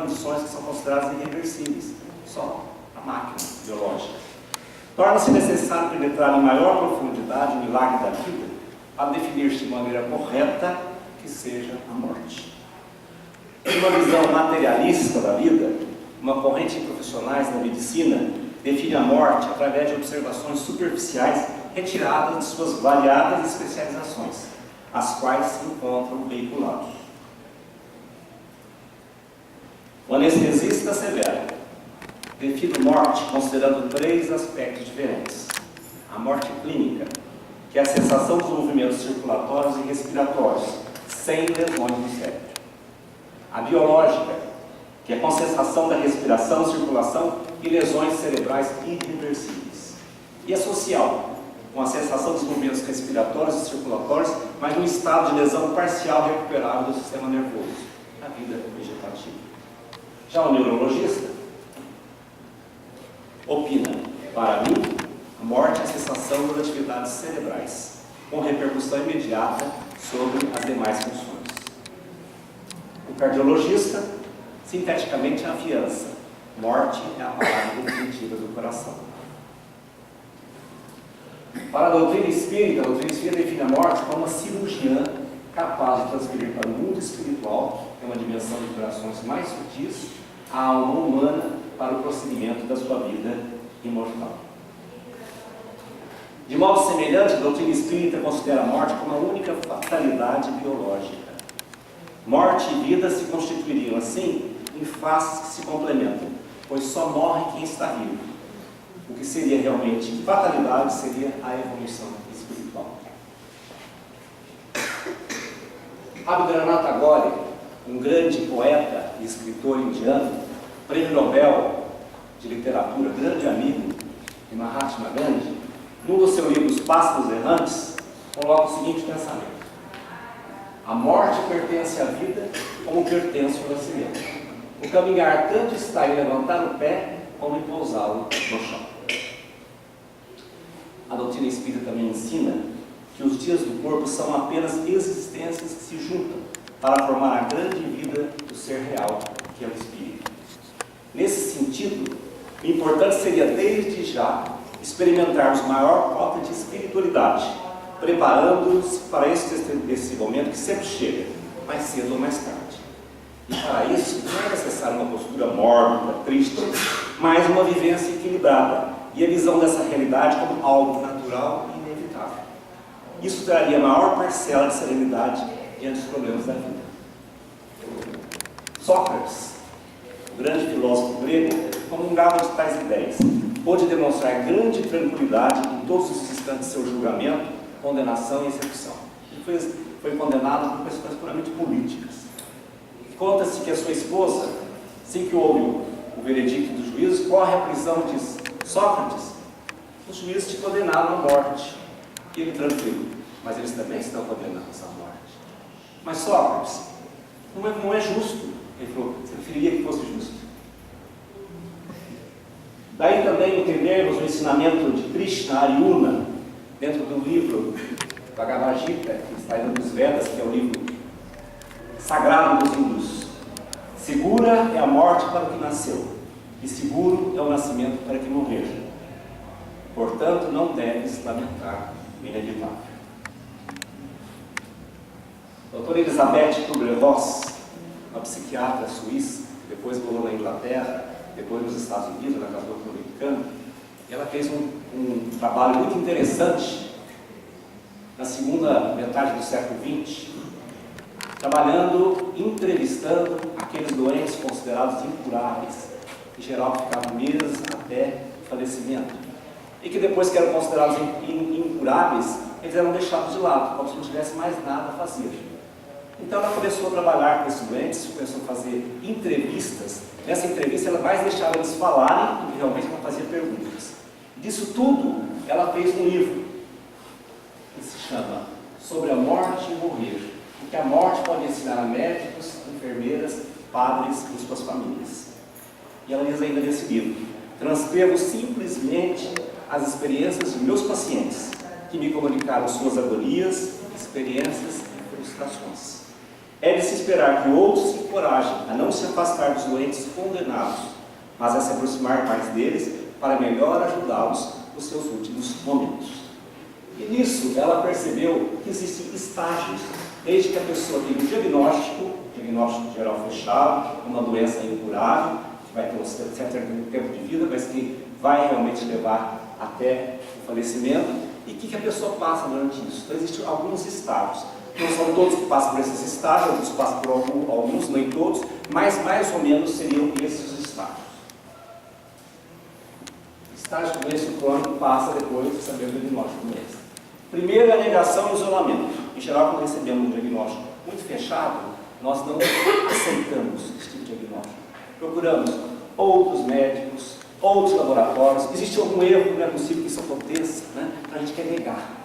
condições que são consideradas irreversíveis, só a máquina biológica. Torna-se necessário penetrar em maior profundidade o milagre da vida para definir-se de maneira correta que seja a morte. Em uma visão materialista da vida, uma corrente de profissionais da medicina define a morte através de observações superficiais retiradas de suas variadas especializações, as quais se encontram veiculados. O anestesista severo define morte considerando 3 aspectos diferentes. A morte clínica, que é a cessação dos movimentos circulatórios e respiratórios, sem lesões no cérebro. A biológica, que é a concentração da respiração, circulação e lesões cerebrais irreversíveis. E a social, com a cessação dos movimentos respiratórios e circulatórios, mas num estado de lesão parcial recuperável do sistema nervoso, na vida vegetativa. Já o neurologista opina, para mim, a morte é a cessação das atividades cerebrais, com repercussão imediata sobre as demais funções. O cardiologista, sinteticamente, afiança: morte é a palavra definitiva do coração. Para a doutrina espírita define a morte como uma cirurgiã capaz de transferir para o mundo espiritual, que é uma dimensão de vibrações mais sutis, a alma humana para o prosseguimento da sua vida imortal. De modo semelhante, a doutrina espírita considera a morte como a única fatalidade biológica. Morte e vida se constituiriam, assim, em faces que se complementam, pois só morre quem está vivo. O que seria realmente fatalidade seria a evolução espiritual. Rabindranath Tagore, um grande poeta e escritor indiano, prêmio Nobel de literatura, grande amigo de Mahatma Gandhi, num dos seus livros Pássaros Errantes, coloca o seguinte pensamento: a morte pertence à vida como pertence ao nascimento. O caminhar tanto está em levantar o pé como em pousá-lo no chão. A doutrina espírita também ensina que os dias do corpo são apenas existências que se juntam para formar a grande vida do ser real, que é o espírito. Nesse sentido, o importante seria, desde já, experimentarmos maior cota de espiritualidade, preparando-nos para esse momento que sempre chega, mais cedo ou mais tarde. E para isso, não é necessário uma postura mórbida, triste, mas uma vivência equilibrada e a visão dessa realidade como algo natural e inevitável. Isso traria maior parcela de serenidade diante dos problemas da vida. Sócrates, o grande filósofo grego, comungava de tais ideias. Pôde demonstrar grande tranquilidade em todos os instantes de seu julgamento, condenação e execução. Ele foi condenado por questões puramente políticas. Conta-se que a sua esposa, assim que houve o veredicto do juízo, corre à prisão e diz: Sócrates, os juízes te condenaram à morte. E ele tranquilo: mas eles também estão condenados à morte. Mas Sócrates, não é justo. Ele falou: você preferiria que fosse justo? Daí também entendermos o ensinamento de Krishna Arjuna, dentro do livro Bhagavad Gita, que está dentro dos Vedas, que é o livro sagrado dos hindus. Segura é a morte para o que nasceu, e seguro é o nascimento para que morrer. Portanto, não deves lamentar o inevitável. A doutora Elizabeth Kubler-Ross, uma psiquiatra suíça, depois morou na Inglaterra, depois nos Estados Unidos, ela casou com um americano, e ela fez um trabalho muito interessante na segunda metade do século XX, trabalhando, entrevistando aqueles doentes considerados incuráveis, em geral que ficavam meses até o falecimento, e que depois que eram considerados incuráveis, eles eram deixados de lado, como se não tivesse mais nada a fazer. Então ela começou a trabalhar com esses doentes, começou a fazer entrevistas. Nessa entrevista ela mais deixava eles falarem do que realmente ela fazia perguntas. Disso tudo, ela fez um livro que se chama Sobre a Morte e Morrer, o que a morte pode ensinar a médicos, enfermeiras, padres e suas famílias. E ela diz ainda nesse livro: transcrevo simplesmente as experiências de meus pacientes, que me comunicaram suas agonias, experiências e frustrações. É de se esperar que outros se encorajem a não não se afastar dos doentes condenados, mas a se aproximar mais deles para melhor ajudá-los nos seus últimos momentos. E nisso ela percebeu que existem estágios, desde que a pessoa tem um diagnóstico geral fechado, uma doença incurável, que vai ter um certo tempo de vida, mas que vai realmente levar até o falecimento, e o que a pessoa passa durante isso. Então existem alguns estágios. Não são todos que passam por esses estágios, alguns passam por alguns, nem todos, mas mais ou menos seriam esses os estágios. O estágio de doença crônica passa depois de saber o diagnóstico do doença. Primeiro é a negação e isolamento. Em geral, quando recebemos um diagnóstico muito fechado, nós não aceitamos esse tipo de diagnóstico. Procuramos outros médicos, outros laboratórios. Existe algum erro, não é possível que isso aconteça, né? A gente quer negar.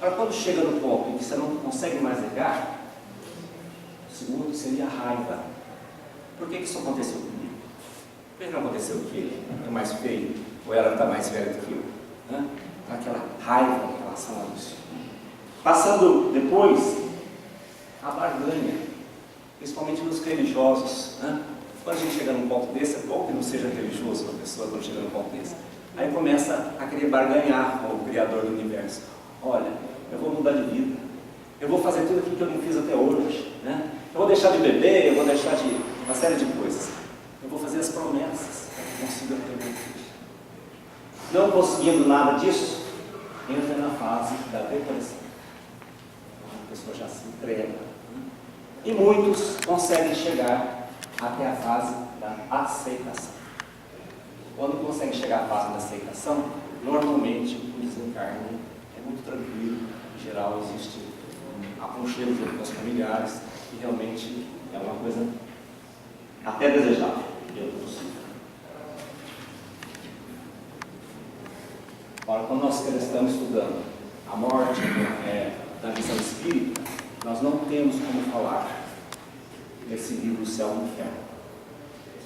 Agora, quando chega no ponto em que você não consegue mais negar, o segundo seria a raiva. Por que isso aconteceu comigo? Por que não aconteceu com ele? É mais feio? Ou ela está mais velha do que eu? Né? Aquela raiva em relação a isso. Passando depois, a barganha, principalmente nos religiosos. Né? Quando a gente chega num ponto desse, é bom que não seja religioso uma pessoa quando chega num ponto desse. Aí começa a querer barganhar com o Criador do Universo. Olha, eu vou mudar de vida, eu vou fazer tudo aquilo que eu não fiz até hoje, né? Eu vou deixar de beber, eu vou deixar de uma série de coisas. Eu vou fazer as promessas para que consiga ter o meu filho. Não conseguindo nada disso, entra na fase da depressão. A pessoa já se entrega. E muitos conseguem chegar até a fase da aceitação. Quando conseguem chegar à fase da aceitação, normalmente o desencarne é muito tranquilo. Em geral, existe aconchego junto com os familiares e realmente é uma coisa até desejável, dentro do possível. Agora, quando nós estamos estudando a morte da visão espírita, nós não temos como falar desse livro O Céu e o Inferno,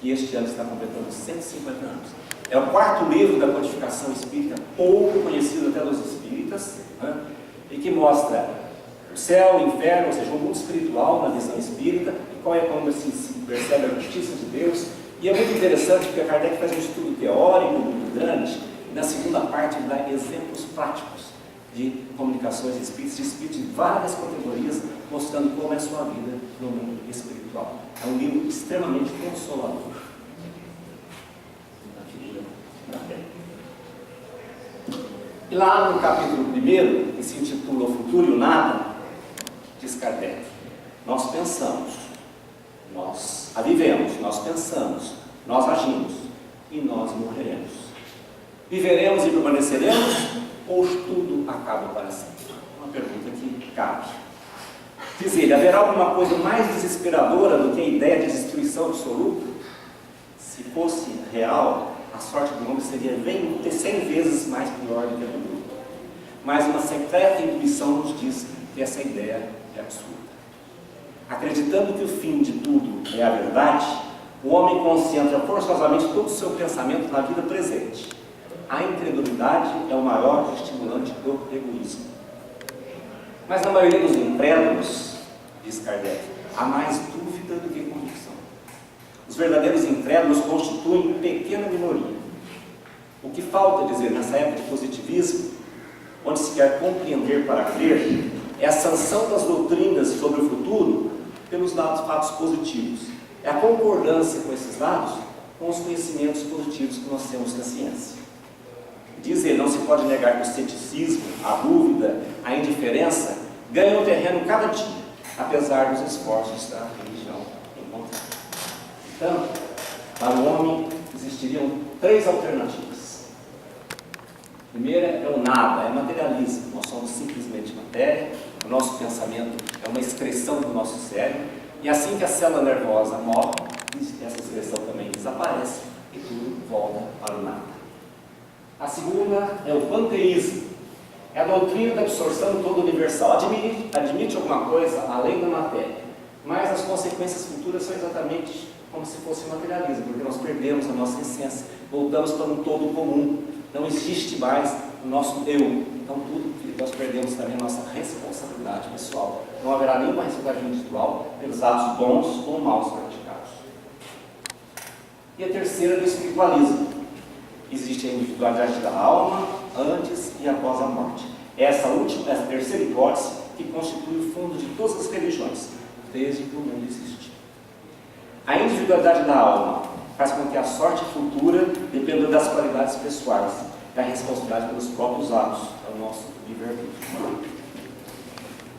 que este ano está completando 150 anos. É o quarto livro da codificação espírita, pouco conhecido até dos espíritas, né? E que mostra o céu, o inferno, ou seja, o mundo espiritual na visão espírita, e como se percebe a justiça de Deus. E é muito interessante porque Kardec faz um estudo teórico muito grande, e na segunda parte ele dá exemplos práticos de comunicações espíritas, de espíritos de várias categorias, mostrando como é a sua vida no mundo espiritual. É um livro extremamente consolador. E lá no capítulo 1, que se intitula O Futuro e o Nada, diz Kardec: nós pensamos, nós a vivemos, nós pensamos, nós agimos e nós morreremos. Viveremos e permaneceremos, ou tudo acaba para sempre? Uma pergunta que cabe. Diz ele: haverá alguma coisa mais desesperadora do que a ideia de destruição absoluta? Se fosse real, a sorte do homem seria 100 vezes mais pior do que a do mundo. Mas uma secreta intuição nos diz que essa ideia é absurda. Acreditando que o fim de tudo é a verdade, o homem concentra forçosamente todo o seu pensamento na vida presente. A incredulidade é o maior estimulante do egoísmo. Mas na maioria dos incrédulos, diz Kardec, há mais dúvida do que convicção. Os verdadeiros incrédulos constituem pequena minoria. O que falta, dizer, nessa época de positivismo, onde se quer compreender para crer, é a sanção das doutrinas sobre o futuro pelos fatos positivos. É a concordância com esses dados com os conhecimentos positivos que nós temos da ciência. Diz ele: não se pode negar que o ceticismo, a dúvida, a indiferença ganham terreno cada dia, apesar dos esforços da religião em contrário. Então, para o homem existiriam 3 alternativas. A primeira é o nada, é materialismo. Nós somos simplesmente matéria, o nosso pensamento é uma excreção do nosso cérebro, e assim que a célula nervosa morre, essa excreção também desaparece e tudo volta para o nada. A segunda é o panteísmo, é a doutrina da absorção toda universal. Admite alguma coisa além da matéria, mas as consequências futuras são exatamente como se fosse materialismo, porque nós perdemos a nossa essência, voltamos para um todo comum, não existe mais o nosso eu. Então nós perdemos também a nossa responsabilidade pessoal. Não haverá nenhuma responsabilidade individual pelos atos bons ou maus praticados. E a terceira do espiritualismo. Existe a individualidade da alma antes e após a morte. Essa terceira hipótese que constitui o fundo de todas as religiões, desde que o mundo existe. A individualidade da alma faz com que a sorte futura dependa das qualidades pessoais, da responsabilidade pelos próprios atos, é o nosso livre-arbítrio.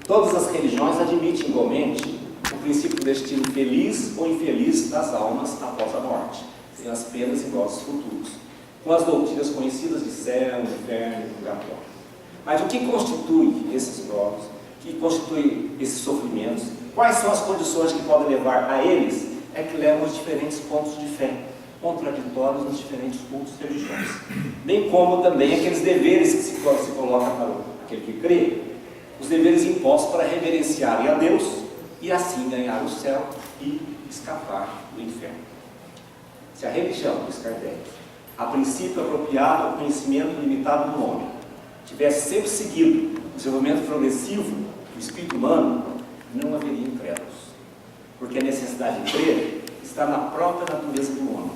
Todas as religiões admitem igualmente o princípio do destino feliz ou infeliz das almas após a morte, sem as penas e gozos futuros, com as doutrinas conhecidas de céu, inferno e purgatório. Mas o que constitui esses gozos, o que constitui esses sofrimentos, quais são as condições que podem levar a eles, é que levam aos diferentes pontos de fé, contraditórios nos diferentes cultos religiosos, bem como também aqueles deveres que se colocam para aquele que crê, os deveres impostos para reverenciarem a Deus e assim ganhar o céu e escapar do inferno. Se a religião, diz Kardec, a princípio apropriado ao conhecimento limitado do homem, tivesse sempre seguido o desenvolvimento progressivo do espírito humano, não haveria incrédulos, porque a necessidade de crer está na própria natureza do homem,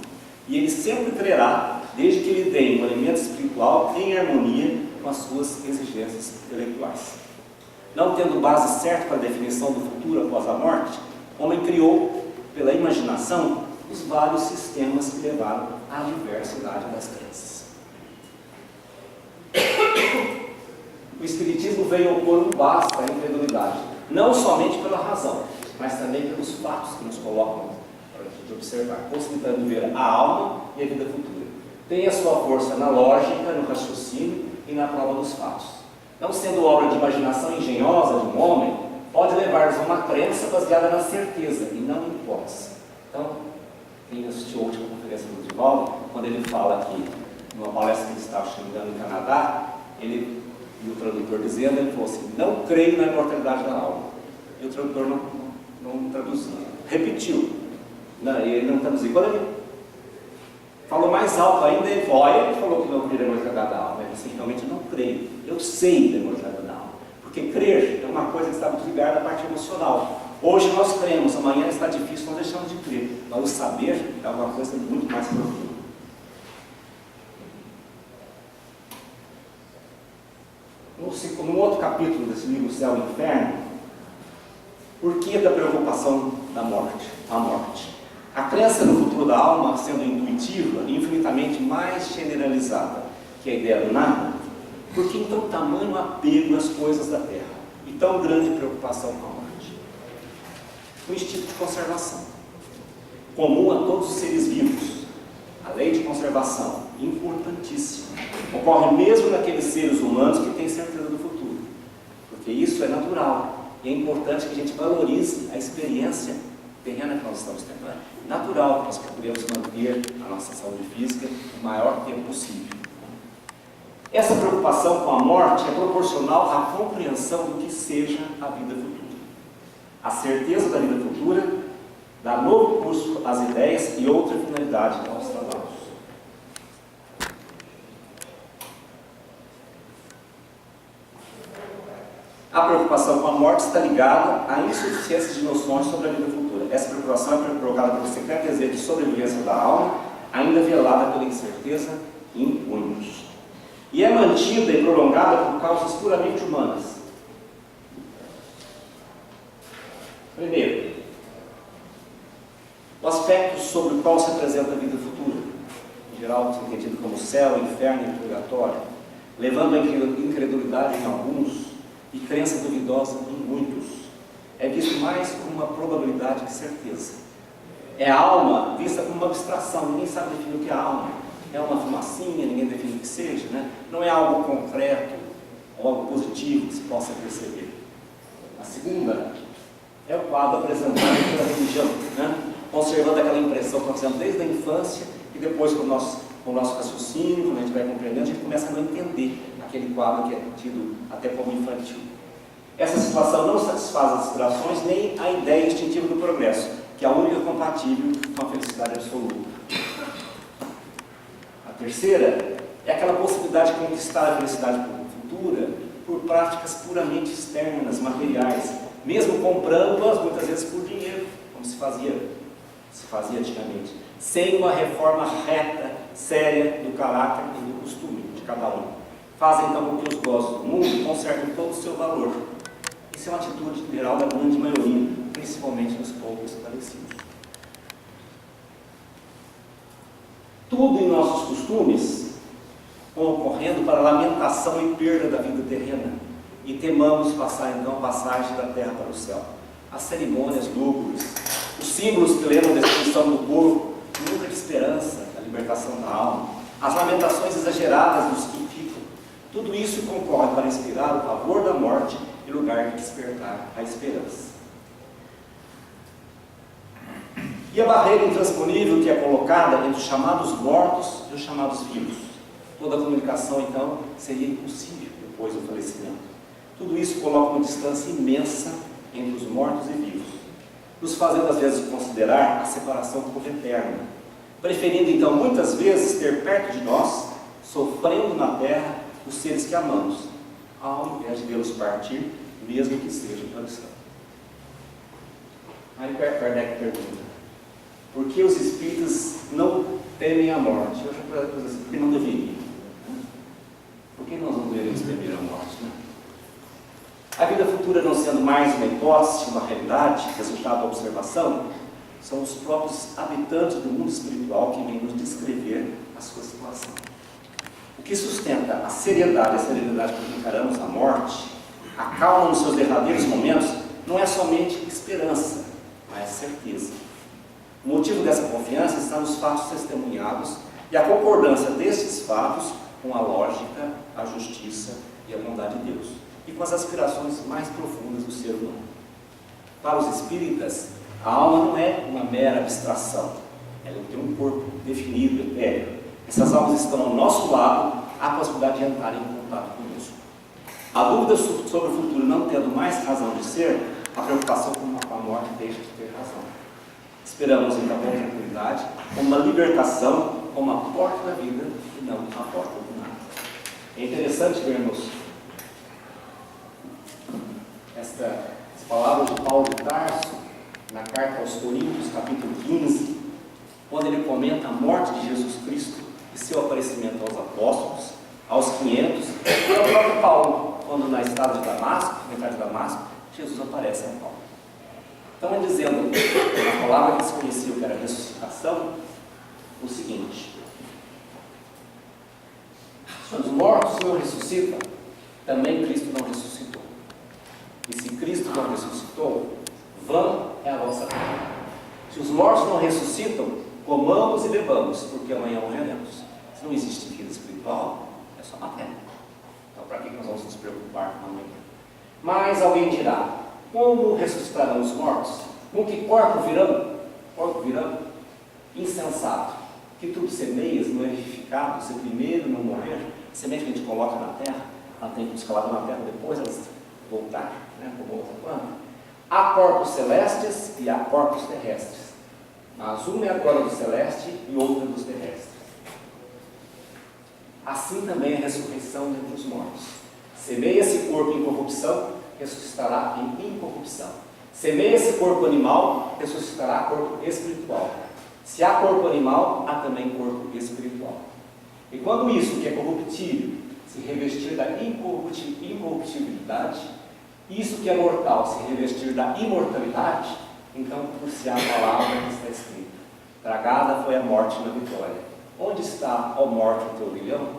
e ele sempre crerá, desde que lhe dê um elemento espiritual em harmonia com as suas exigências intelectuais. Não tendo base certa para a definição do futuro após a morte, o homem criou, pela imaginação, os vários sistemas que levaram à diversidade das crenças. O Espiritismo veio opor um basta à incredulidade, não somente pela razão, mas também pelos fatos que nos colocam para a gente observar, possibilitando ver a alma e a vida futura. Tem a sua força na lógica, no raciocínio e na prova dos fatos. Não sendo obra de imaginação engenhosa de um homem, pode levar-nos a uma crença baseada na certeza e não em hipótese. Então, quem assistiu a última conferência do Divaldo, quando ele fala aqui, numa palestra que ele estava chegando no Canadá, ele e o tradutor dizendo, ele falou assim: não creio na imortalidade da alma. E o tradutor não traduziu. Repetiu. Ele não traduziu. Quando ele falou mais alto ainda, ele falou que não creio na imortalidade da alma. Ele disse: realmente não creio. Eu sei da imortalidade da alma. Porque crer é uma coisa que está muito ligada à parte emocional. Hoje nós cremos, amanhã está difícil, nós deixamos de crer. Mas o saber é uma coisa muito mais profunda. No outro capítulo desse livro, Céu e Inferno, por que da preocupação da morte? A morte. A crença no futuro da alma, sendo intuitiva e infinitamente mais generalizada que a ideia do nada, por que então tamanho apego às coisas da terra e tão grande preocupação com a morte? O instinto de conservação, comum a todos os seres vivos, a lei de conservação, importantíssima, ocorre mesmo naqueles seres humanos que têm certeza do futuro, porque isso é natural e é importante que a gente valorize a experiência terrena que nós estamos tendo. É natural que nós procuremos manter a nossa saúde física o maior tempo possível. Essa preocupação com a morte é proporcional à compreensão do que seja a vida futura. A certeza da vida futura dá novo curso às ideias e outra finalidade aos trabalhos. A preocupação com a morte está ligada à insuficiência de noções sobre a vida futura. Essa preocupação é provocada pelo secreto desejo de sobrevivência da alma, ainda velada pela incerteza em muitos. E é mantida e prolongada por causas puramente humanas. Primeiro, o aspecto sobre o qual se apresenta a vida futura, em geral entendido como céu, inferno e purgatório, levando a incredulidade em alguns e crença duvidosa em muitos, é visto mais como uma probabilidade que certeza. É a alma vista como uma abstração, ninguém sabe definir o que é a alma. É uma fumacinha, ninguém define o que seja, né? Não é algo concreto, ou algo positivo que se possa perceber. A segunda é o quadro apresentado pela religião, né? Conservando aquela impressão que nós temos desde a infância e depois com o nosso raciocínio, quando a gente vai compreendendo, a gente começa a não entender aquele quadro que é tido até como infantil. Essa situação não satisfaz as aspirações nem a ideia instintiva do progresso, que é a única compatível com a felicidade absoluta. A terceira é aquela possibilidade de conquistar a felicidade futura por práticas puramente externas, materiais, mesmo comprando-as muitas vezes por dinheiro, como se fazia antigamente, sem uma reforma reta, séria do caráter e do costume de cada um. Fazem então com que os gostos do mundo conservem todo o seu valor. Isso é uma atitude geral da grande maioria, principalmente dos poucos esclarecidos. Tudo em nossos costumes concorrendo para a lamentação e perda da vida terrena, e temamos passar então a passagem da terra para o céu. As cerimônias lúgubres, os símbolos que lembram da destruição do corpo, nunca de esperança, da libertação da alma, as lamentações exageradas dos que ficam, tudo isso concorre para inspirar o pavor da morte em lugar de despertar a esperança. E a barreira intransponível que é colocada entre os chamados mortos e os chamados vivos. Toda a comunicação, então, seria impossível depois do falecimento. Tudo isso coloca uma distância imensa entre os mortos e vivos, nos fazendo às vezes considerar a separação como eterna, preferindo então muitas vezes ter perto de nós, sofrendo na terra, os seres que amamos, ao invés de vê-los partir, mesmo que seja para o céu. Aí Kardec pergunta: por que os espíritas não temem a morte? Eu já falei assim, porque não deveriam. Por que nós não deveríamos temer a morte, né? A vida futura não sendo mais uma hipótese, uma realidade, resultado da observação, são os próprios habitantes do mundo espiritual que vêm nos descrever a sua situação. O que sustenta a seriedade com que encaramos a morte, a calma nos seus derradeiros momentos, não é somente esperança, mas certeza. O motivo dessa confiança está nos fatos testemunhados e a concordância desses fatos com a lógica, a justiça e a bondade de Deus, e com as aspirações mais profundas do ser humano. Para os espíritas, a alma não é uma mera abstração, ela tem um corpo definido, etéreo. Essas almas estão ao nosso lado, há a possibilidade de entrarem em contato conosco. A dúvida sobre o futuro não tendo mais razão de ser, a preocupação com a morte deixa de ter razão. Esperamos então com tranquilidade, como uma libertação, como a porta da vida e não a porta do nada. É interessante vermos as palavras de Paulo de Tarso na carta aos Coríntios, capítulo 15, quando ele comenta a morte de Jesus Cristo e seu aparecimento aos apóstolos, aos 500, e ao próprio Paulo, quando na estrada de Damasco, Jesus aparece a Paulo. Então, é dizendo, na palavra que se conhecia, que era ressuscitação, o seguinte: se os mortos não ressuscitam, também Cristo não ressuscitou. E se Cristo não ressuscitou, vã é a vossa fé. Se os mortos não ressuscitam, comamos e bebamos, porque amanhã morreremos. Se não existe vida espiritual, é só matéria. Então, para que nós vamos nos preocupar com amanhã? Mas alguém dirá: como ressuscitarão os mortos? Com que corpo virão? Corpo virão? Insensato. Que tudo semeias não é vivificado, se primeiro não morrer. Semente que a gente coloca na terra, ela tem que escalar na terra, depois elas voltar, né, como outra planta. Há corpos celestes e há corpos terrestres. Mas uma é a glória do celeste e outra dos terrestres. Assim também a ressurreição dentre os mortos. Semeia-se corpo em corrupção, ressuscitará em incorrupção. Semeia-se corpo animal, ressuscitará corpo espiritual. Se há corpo animal, há também corpo espiritual. E quando isso que é corruptível se revestir da incorruptibilidade, isso que é mortal se revestir da imortalidade, então por-se-á a palavra que está escrita: tragada foi a morte na vitória. Onde está, ó morte, o teu grilhão?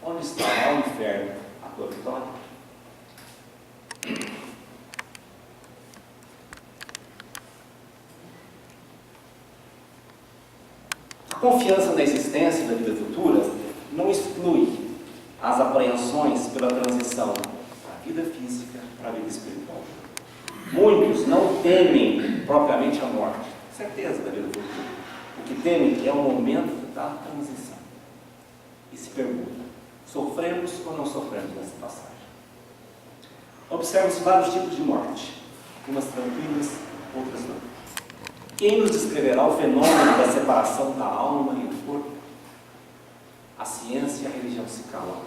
Onde está, ó inferno, a tua vitória? A confiança na existência da vida futura não exclui as apreensões pela transição da vida física para a vida espiritual. Muitos não temem propriamente a morte, certeza da vida futura. O que temem é o momento da transição. E se pergunta: sofremos ou não sofremos nessa passagem? Observam-se vários tipos de morte, umas tranquilas, outras não. Quem nos descreverá o fenômeno da separação da alma e do corpo? A ciência e a religião se calam.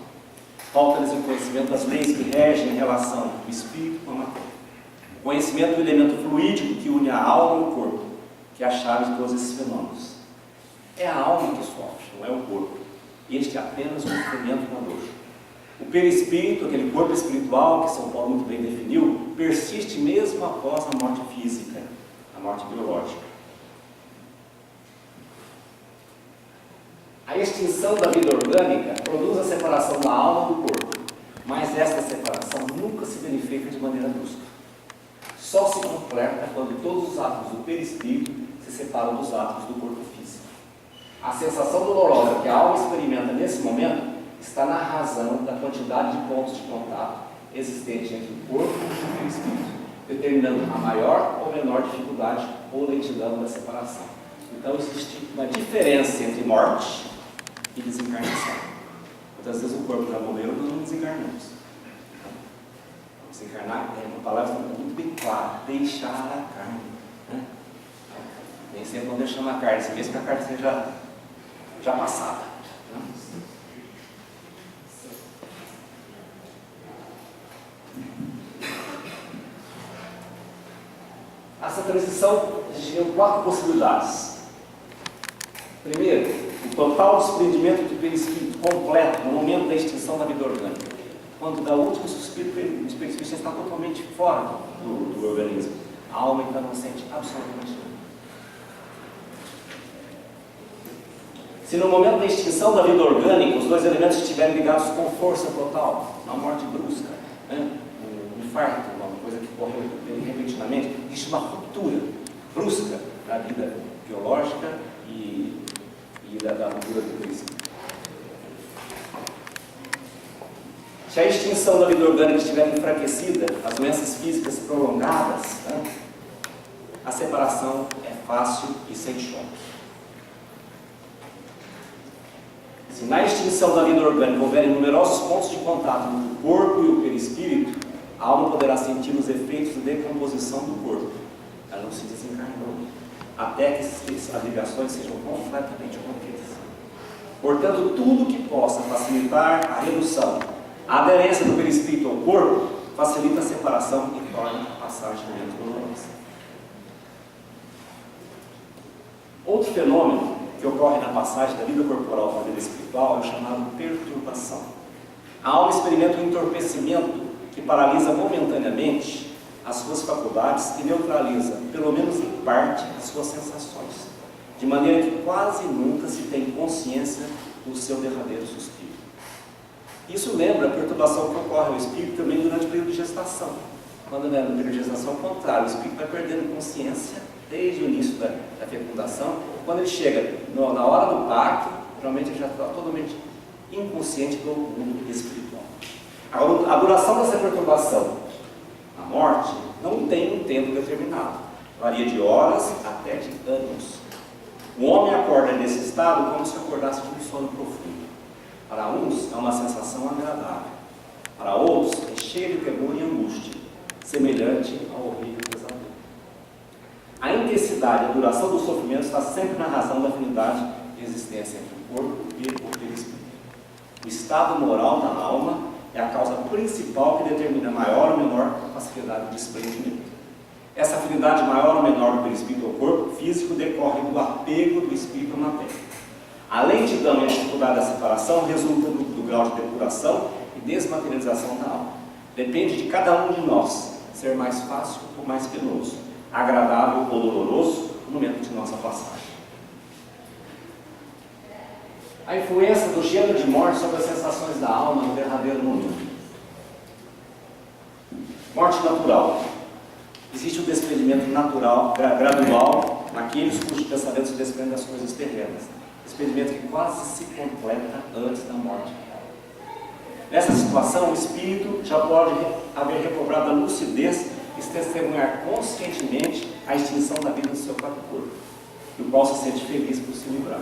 Falta-lhes o conhecimento das leis que regem a relação do espírito com a matéria. O conhecimento do elemento fluídico que une a alma e o corpo, que é a chave de todos esses fenômenos. É a alma que sofre, não é o corpo. Este é apenas um instrumento na dor. O perispírito, aquele corpo espiritual que São Paulo muito bem definiu, persiste mesmo após a morte física, a morte biológica. A extinção da vida orgânica produz a separação da alma do corpo, mas esta separação nunca se verifica de maneira brusca. Só se completa quando todos os átomos do perispírito se separam dos átomos do corpo físico. A sensação dolorosa que a alma experimenta nesse momento está na razão da quantidade de pontos de contato existente entre o corpo e o perispírito, determinando a maior ou menor dificuldade ou lentidão da separação. Então existe uma diferença entre morte e desencarnação. Muitas vezes o corpo já morreu e nós não desencarnamos. Desencarnar é uma palavra muito bem clara, deixar a carne. Né? Nem sempre não deixamos a carne, mesmo que a carne seja já passada. Né? Essa transição, existiam 4 possibilidades. Primeiro, o total desprendimento do perispírito completo no momento da extinção da vida orgânica. Quando da última suspiro, o perispírito está totalmente fora do organismo. A alma então não sente absolutamente nada. Se no momento da extinção da vida orgânica os 2 elementos estiverem ligados com força total, uma morte brusca, né? Um infarto, uma coisa que ocorreu repentinamente, existe uma ruptura brusca da vida biológica e da ruptura do perispírito. Se a extinção da vida orgânica estiver enfraquecida, as doenças físicas prolongadas, né? A separação é fácil e sem choque. Se na extinção da vida orgânica houverem numerosos pontos de contato entre o corpo e o perispírito, a alma poderá sentir os efeitos de decomposição do corpo. Ela não se desencarnou, até que as ligações sejam completamente rompidas. Portanto, tudo que possa facilitar a redução, a aderência do perispírito ao corpo, facilita a separação e torna a passagem menos dolorosa. Outro fenômeno que ocorre na passagem da vida corporal para a vida espiritual é o chamado perturbação. A alma experimenta um entorpecimento que paralisa momentaneamente as suas faculdades e neutraliza, pelo menos em parte, as suas sensações, de maneira que quase nunca se tem consciência do seu derradeiro suspiro. Isso lembra a perturbação que ocorre ao espírito também durante o período de gestação. Quando no período de gestação, ao contrário, o espírito vai perdendo consciência desde o início da fecundação. Quando ele chega na hora do parto, geralmente ele já está totalmente inconsciente do mundo espiritual. A duração dessa perturbação, a morte, não tem um tempo determinado. Varia de horas até de anos. O homem acorda nesse estado como se acordasse de um sono profundo. Para uns é uma sensação agradável. Para outros é cheia de temor e angústia, semelhante ao horrível pesadelo. A intensidade e a duração do sofrimento está sempre na razão da afinidade de existência entre o corpo e o perispírito. O estado moral da alma é a causa principal que determina maior ou menor facilidade de desprendimento. Essa afinidade maior ou menor do perispírito ao corpo físico decorre do apego do espírito à matéria. A lentidão e a dificuldade da separação resulta do grau de depuração e desmaterialização da alma. Depende de cada um de nós ser mais fácil ou mais penoso, agradável ou doloroso no momento de nossa passagem. A influência do gênero de morte sobre as sensações da alma no derradeiro momento. Morte natural. Existe um desprendimento natural, gradual, naqueles cujos pensamentos se desprendem das coisas terrenas. Desprendimento que quase se completa antes da morte. Nessa situação, o espírito já pode haver recobrado a lucidez e se testemunhar conscientemente a extinção da vida do seu próprio corpo, do qual se sente feliz por se livrar.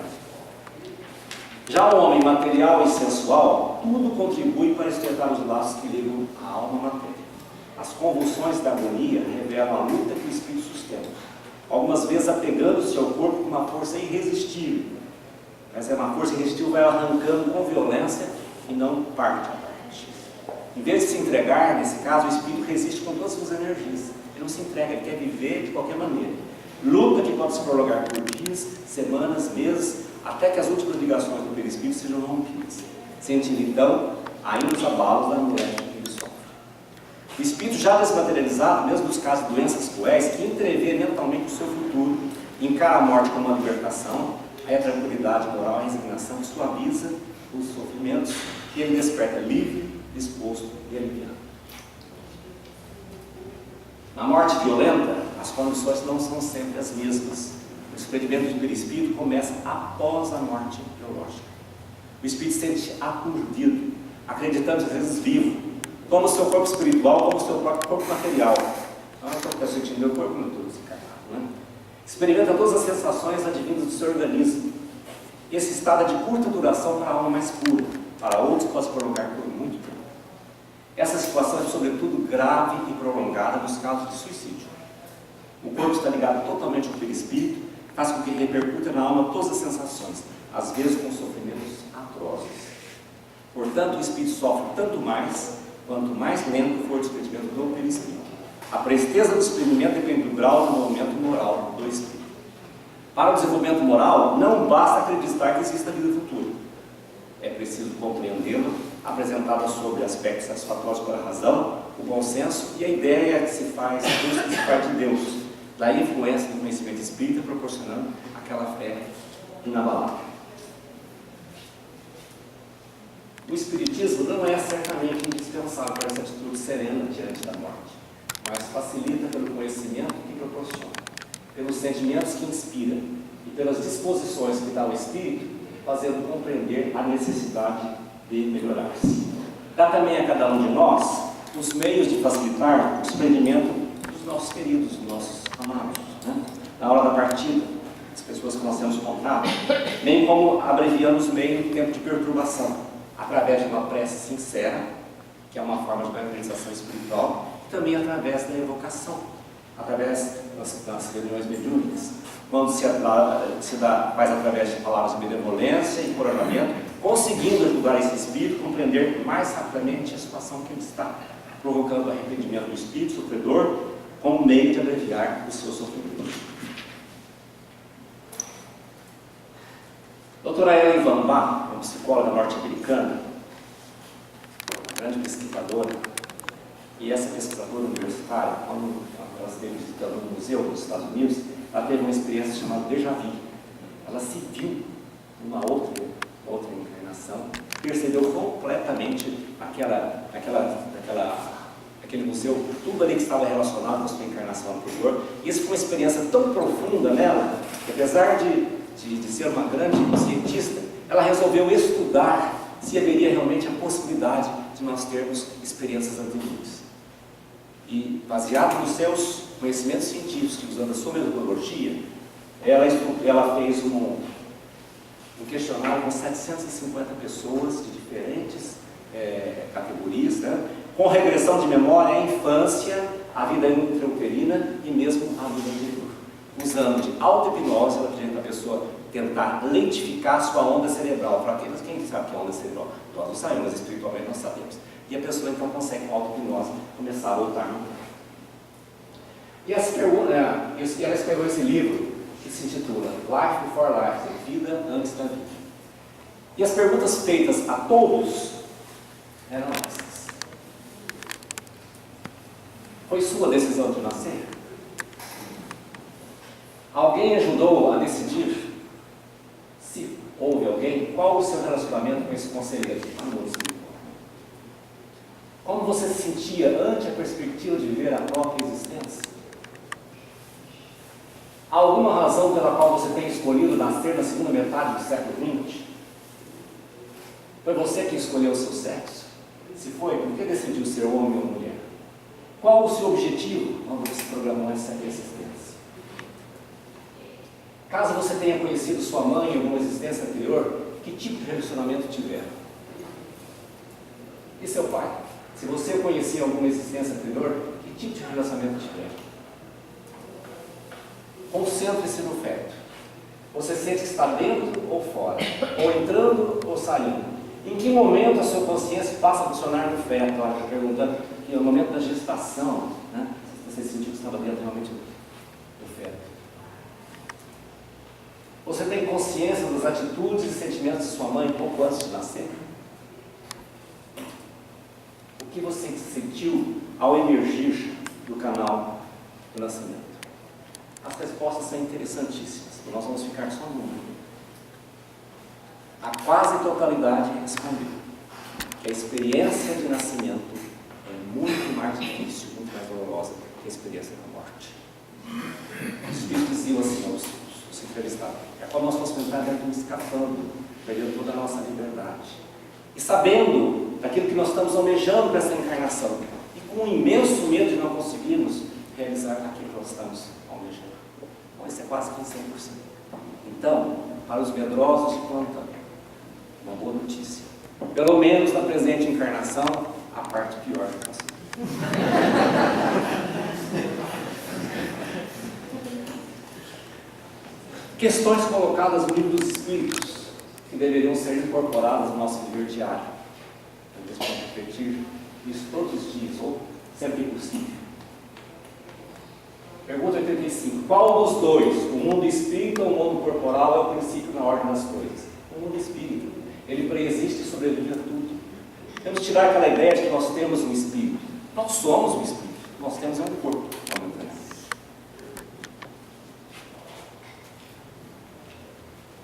Já o homem material e sensual, tudo contribui para estreitar os laços que ligam a alma à matéria. As convulsões da agonia revelam a luta que o espírito sustenta, algumas vezes apegando-se ao corpo com uma força irresistível. Mas é uma força irresistível, vai arrancando com violência e não parte a parte. Em vez de se entregar, nesse caso, o espírito resiste com todas as suas energias. Ele não se entrega, ele quer viver de qualquer maneira. Luta que pode se prolongar por dias, semanas, meses, até que as últimas ligações do perispírito sejam rompidas, sentindo então ainda os abalos da angústia que ele sofre. O espírito já desmaterializado, mesmo nos casos de doenças cruéis, que entrevê mentalmente o seu futuro, encara a morte como uma libertação, aí a tranquilidade moral, a resignação suaviza os sofrimentos e ele desperta livre, disposto e aliviado. Na morte violenta, as condições não são sempre as mesmas. O experimento do perispírito começa após a morte biológica. O espírito se sente aturdido, acreditando às vezes vivo, toma o seu corpo espiritual como o seu próprio corpo material. Ah, eu estou sentindo meu corpo, não estou desencarnado, né? Experimenta todas as sensações advindas do seu organismo. Esse estado é de curta duração para a alma mais pura, para outros pode se prolongar por muito tempo. Essa situação é sobretudo grave e prolongada nos casos de suicídio. O corpo está ligado totalmente ao perispírito, faz com que repercuta na alma todas as sensações, às vezes com sofrimentos atrozes. Portanto, o espírito sofre tanto mais, quanto mais lento for o desprendimento do perispírito. A presteza do desprendimento depende do grau do movimento moral do espírito. Para o desenvolvimento moral, não basta acreditar que existe a vida futura. É preciso compreendê-lo, apresentada sobre aspectos satisfatórios para a razão, o bom senso e a ideia que se faz de Deus, da influência do conhecimento espírita, proporcionando aquela fé inabalável. O espiritismo não é certamente indispensável para essa atitude serena diante da morte, mas facilita pelo conhecimento que proporciona, pelos sentimentos que inspira e pelas disposições que dá ao espírito, fazendo compreender a necessidade de melhorar-se. Dá também a cada um de nós os meios de facilitar o desprendimento dos nossos queridos, dos nossos amados, né? Na hora da partida, as pessoas que nós temos contato, bem como abreviando os meios do tempo de perturbação, através de uma prece sincera, que é uma forma de organização espiritual, e também através da evocação, através das reuniões mediúnicas, quando faz através de palavras de benevolência e encorajamento, conseguindo ajudar esse espírito a compreender mais rapidamente a situação que ele está, provocando o arrependimento do espírito sofredor como meio de abreviar o seu sofrimento. Doutora Ellen Van Bach, uma psicóloga norte-americana, grande pesquisadora, e essa pesquisadora universitária, quando ela esteve visitando um museu nos Estados Unidos, ela teve uma experiência chamada déjà vu. Ela se viu numa outra encarnação, percebeu completamente aquele museu, tudo ali que estava relacionado à sua encarnação anterior. E isso foi uma experiência tão profunda nela, que apesar de ser uma grande cientista, ela resolveu estudar se haveria realmente a possibilidade de nós termos experiências anteriores. E, baseado nos seus conhecimentos científicos, usando a sua metodologia, ela fez um questionário com 750 pessoas de diferentes categorias, né? Com regressão de memória à infância, à vida intrauterina e mesmo à vida anterior. Usando de auto-hipnose, ela pediu para a pessoa tentar lentificar a sua onda cerebral. Para quem sabe que é onda cerebral? Nós não sabemos, mas espiritualmente nós sabemos. E a pessoa então consegue, com auto-hipnose, começar a voltar no tempo. E ela escreveu esse livro, que se intitula Life Before Life, Vida Antes da Vida. E as perguntas feitas a todos eram essas. Foi sua decisão de nascer? Alguém ajudou a decidir? Se houve alguém, qual o seu relacionamento com esse conselheiro? Amor espiritual. Como você se sentia ante a perspectiva de viver a própria existência? Há alguma razão pela qual você tem escolhido nascer na segunda metade do século XX? Foi você que escolheu o seu sexo? Se foi, por que decidiu ser homem ou mulher? Qual o seu objetivo quando você programou essa existência? Caso você tenha conhecido sua mãe em alguma existência anterior, que tipo de relacionamento tiveram? E seu pai? Se você conhecia alguma existência anterior, que tipo de relacionamento tiveram? Concentre-se no feto. Você sente que está dentro ou fora? Ou entrando ou saindo? Em que momento a sua consciência passa a funcionar no feto? Ela está perguntando que é o momento da gestação, né? Você sentiu que estava dentro realmente do feto. Você tem consciência das atitudes e sentimentos de sua mãe pouco antes de nascer? O que você sentiu ao emergir do canal do nascimento? As respostas são interessantíssimas, nós vamos ficar só numa. A quase totalidade respondeu que a experiência de nascimento é muito mais difícil, muito mais dolorosa que a experiência da morte. Os filhos diziam assim aos entrevistados: é como nós fôssemos entrar dentro de um escafandro, perdendo toda a nossa liberdade. E sabendo daquilo que nós estamos almejando para essa encarnação, e com um imenso medo de não conseguirmos realizar aquilo que nós estamos almejando. Bom, isso é quase que 100%. Então, para os medrosos de plantão, uma boa notícia. Pelo menos na presente encarnação, a parte pior que passou. Questões colocadas no livro dos Espíritos, que deveriam ser incorporadas no nosso viver diário. Então, podemos repetir isso todos os dias, ou sempre que possível. Pergunta 85. Qual dos dois, o mundo espírita ou o mundo corporal, é o princípio na ordem das coisas? O mundo espírita. Ele preexiste e sobrevive a tudo. Temos que tirar aquela ideia de que nós temos um espírito. Nós somos um espírito. Nós temos um corpo.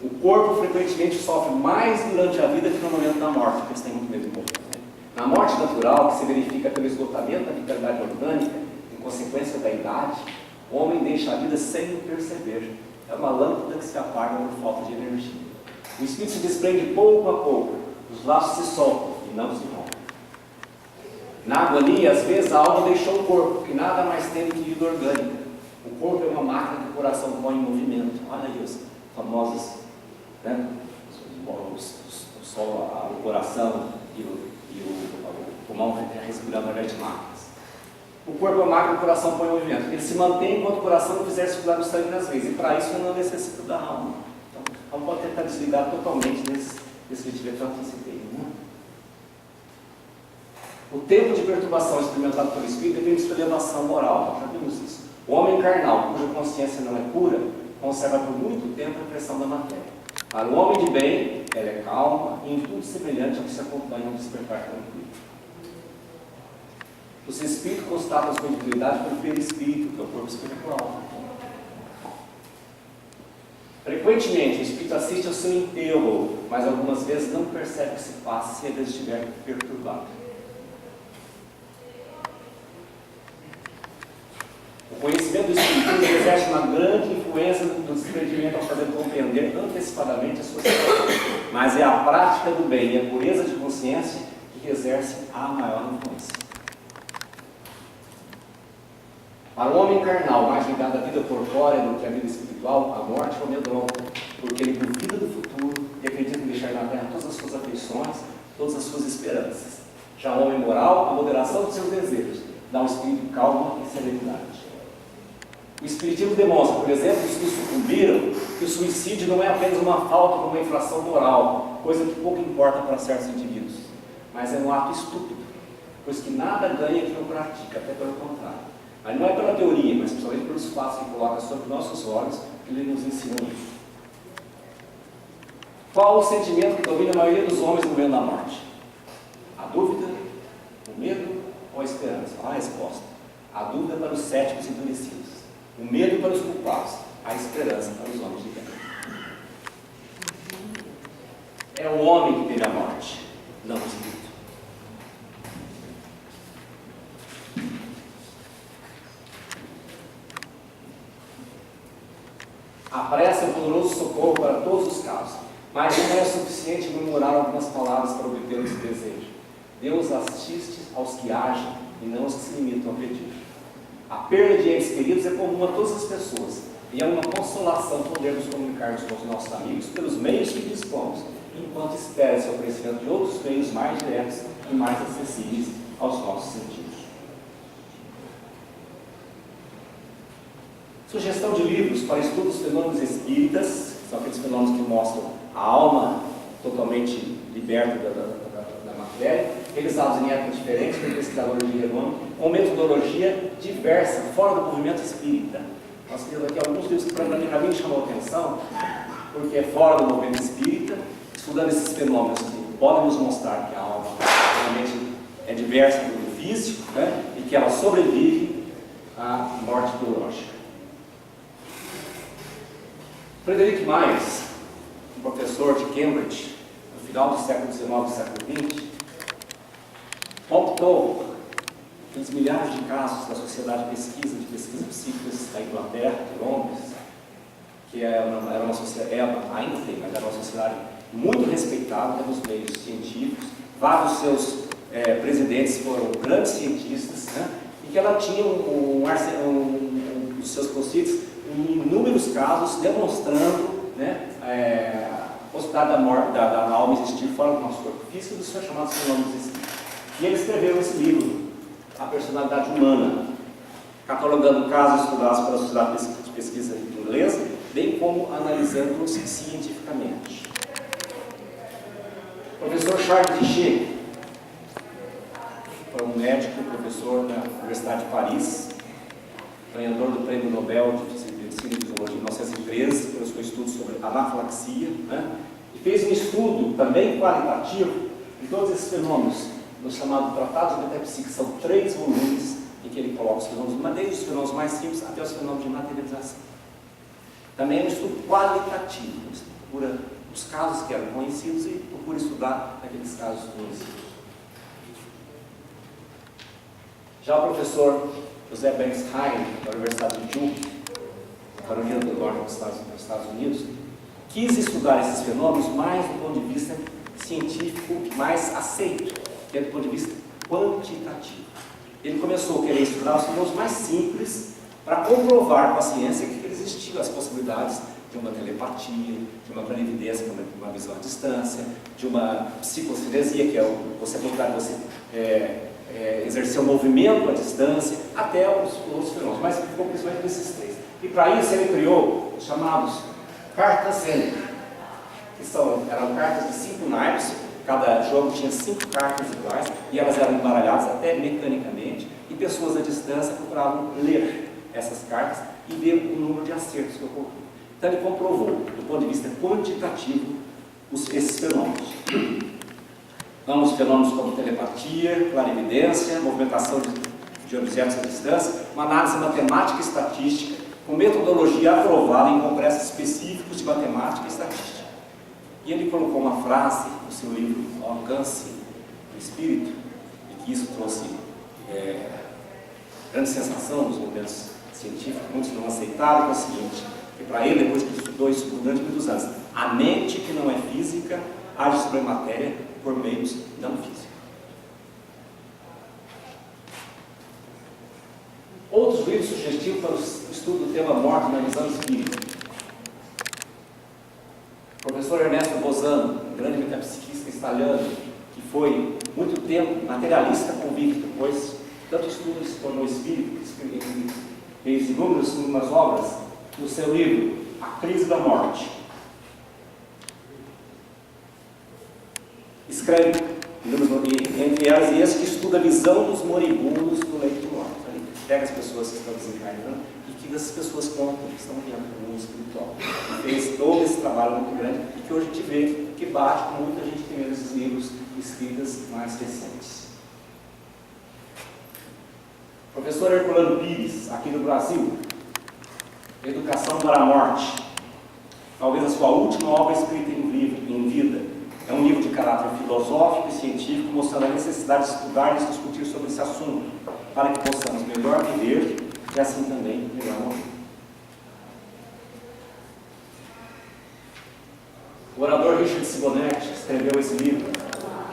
O corpo frequentemente sofre mais durante a vida que no momento da morte, porque eles têm muito medo de morrer. Na morte natural, que se verifica pelo esgotamento da vitalidade orgânica, em consequência da idade, o homem deixa a vida sem perceber. É uma lâmpada que se apaga por falta de energia. O espírito se desprende pouco a pouco, os laços se soltam e não se rompem. Na agonia, às vezes a alma deixou o corpo, que nada mais tem do que vida orgânica. O corpo é uma máquina que o coração põe em movimento. Olha aí os famosos, né? O coração e o pulmão respirando através de máquinas. O corpo é uma máquina que o coração põe em movimento. Ele se mantém enquanto o coração não fizer circular o sangue nas veias. E para isso ele não necessita da alma. Então, a alma pode tentar desligar totalmente desse que eu antecipei. Né? O tempo de perturbação experimentado pelo espírito depende de sua elevação moral. Já vimos isso. O homem carnal, cuja consciência não é pura, conserva por muito tempo a impressão da matéria. Para o homem de bem, ela é calma e em tudo semelhante ao que se acompanha ao despertar tranquilo. Os espíritos constatam sua individualidade pelo perispírito, que é o corpo espiritual. Frequentemente, o espírito assiste ao seu enterro, mas algumas vezes não percebe o que se passa se ele estiver perturbado. O conhecimento do espiritismo exerce uma grande influência no desprendimento ao fazer compreender antecipadamente a sua situação. Mas é a prática do bem e a pureza de consciência que exerce a maior influência. Para o homem carnal, mais ligado à vida corpórea do que à vida espiritual, a morte é amedronta, porque ele duvida do futuro e acredita em deixar na terra todas as suas afeições, todas as suas esperanças. Já o homem moral, a moderação dos seus desejos, dá um espírito calmo e serenidade. O Espiritismo demonstra, por exemplo, os que sucumbiram, que o suicídio não é apenas uma falta ou uma infração moral, coisa que pouco importa para certos indivíduos, mas é um ato estúpido, pois que nada ganha quem o pratica, até pelo contrário. Mas não é pela teoria, mas principalmente pelos fatos que coloca sobre nossos olhos, que ele nos ensina isso. Qual o sentimento que domina a maioria dos homens no momento da morte? A dúvida, o medo ou a esperança? Olha a resposta. A dúvida para os céticos endurecidos. O medo para os culpados, a esperança para os homens de bem. É o homem que teme a morte, não o espírito. A prece é um poderoso socorro para todos os casos, mas não é suficiente murmurar algumas palavras para obter o que se deseja. Deus assiste aos que agem e não aos que se limitam a pedir. A perda de entes queridos é comum a todas as pessoas e é uma consolação podermos comunicar-nos com os nossos amigos pelos meios que dispomos, enquanto espera-se o oferecimento de outros meios mais diretos e mais acessíveis aos nossos sentidos. Sugestão de livros para estudo dos fenômenos espíritas, que são aqueles fenômenos que mostram a alma totalmente liberta da matéria, realizados em épocas diferentes por pesquisadores de renome, com metodologia diversa, fora do movimento espírita. Nós temos aqui alguns livros que para mim chamou a atenção. porque é fora do movimento espírita, estudando esses fenômenos que podem nos mostrar que a alma realmente é diversa do físico, né? E que ela sobrevive à morte biológica. Frederick Myers, um professor de Cambridge, no final do século XIX e século XX, optou pelos milhares de casos da Sociedade de Pesquisas Psíquicas da Inglaterra, de Londres, que era uma sociedade, ainda tem, mas era uma sociedade muito respeitada nos meios científicos. Vários seus presidentes foram grandes cientistas, né? E que ela tinha os seus conceitos em inúmeros casos demonstrando, né, a possibilidade da morte, da alma existir fora do nosso corpo físico, dos seus chamados fenômenos espíritos. E ele escreveu esse livro, A Personalidade Humana, catalogando casos estudados pela Sociedade de Pesquisa Inglesa, bem como analisando-os cientificamente. O professor Charles Richet foi um médico e professor da Universidade de Paris, ganhador do Prêmio Nobel de Medicina e Fisiologia em 1913, pelo seu estudo sobre anafilaxia, né? E fez um estudo também qualitativo de todos esses fenômenos, no chamado Tratado de Metapsíquica. São 3 volumes em que ele coloca os fenômenos, desde os fenômenos mais simples até os fenômenos de materialização. Também é um estudo qualitativo, você procura os casos que eram conhecidos e procura estudar aqueles casos conhecidos. Já o professor José Bernstein, da Universidade de Duke, Carolina do Norte, nos Estados Unidos, quis estudar esses fenômenos mais do ponto de vista científico, mais aceito, que é do ponto de vista quantitativo. Ele começou a querer estudar os fenômenos mais simples para comprovar com a ciência que existiam as possibilidades de uma telepatia, de uma clarividência, uma visão à distância, de uma psicocinesia, que é você exercer um movimento à distância, até os outros fenômenos, mas ficou principalmente nesses 3. E para isso ele criou os chamados cartas N, que eram cartas de 5 naipes. Cada jogo tinha 5 cartas iguais e elas eram embaralhadas até mecanicamente, e pessoas à distância procuravam ler essas cartas e ver o número de acertos que ocorriam. Então ele comprovou, do ponto de vista quantitativo, esses fenômenos. Vamos fenômenos como telepatia, clarividência, movimentação de objetos à distância, uma análise matemática e estatística, com metodologia aprovada em congressos específicos de matemática e estatística. E ele colocou uma frase no seu livro, O Alcance do Espírito, e que isso trouxe grande sensação nos movimentos científicos, muitos não aceitaram, que é o seguinte, que para ele, depois que estudou isso durante muitos anos, a mente que não é física age sobre a matéria por meios não físicos. Outros livros sugestivos para o estudo do tema morte na visão espírita. O professor Ernesto Bozano, um grande metapsiquista italiano, que foi muito tempo materialista convicto, pois tanto estudo se tornou espírito, que fez inúmeras obras, no seu livro A Crise da Morte. Escreve, entre elas, e esse que estuda a visão dos moribundos do leito de morte. Ele pega as pessoas que estão desencarnando e que essas pessoas contam que estão vivendo no mundo espiritual. Ele fez todo esse trabalho muito grande e que hoje a gente vê que bate com muita gente que vê nesses livros escritas mais recentes. Professor Herculano Pires, aqui no Brasil, Educação para a Morte, talvez a sua última obra escrita em vida. É um livro de caráter filosófico e científico, mostrando a necessidade de estudar e discutir sobre esse assunto, para que possamos melhor viver e assim também melhor morrer. O orador Richard Simonetti escreveu esse livro,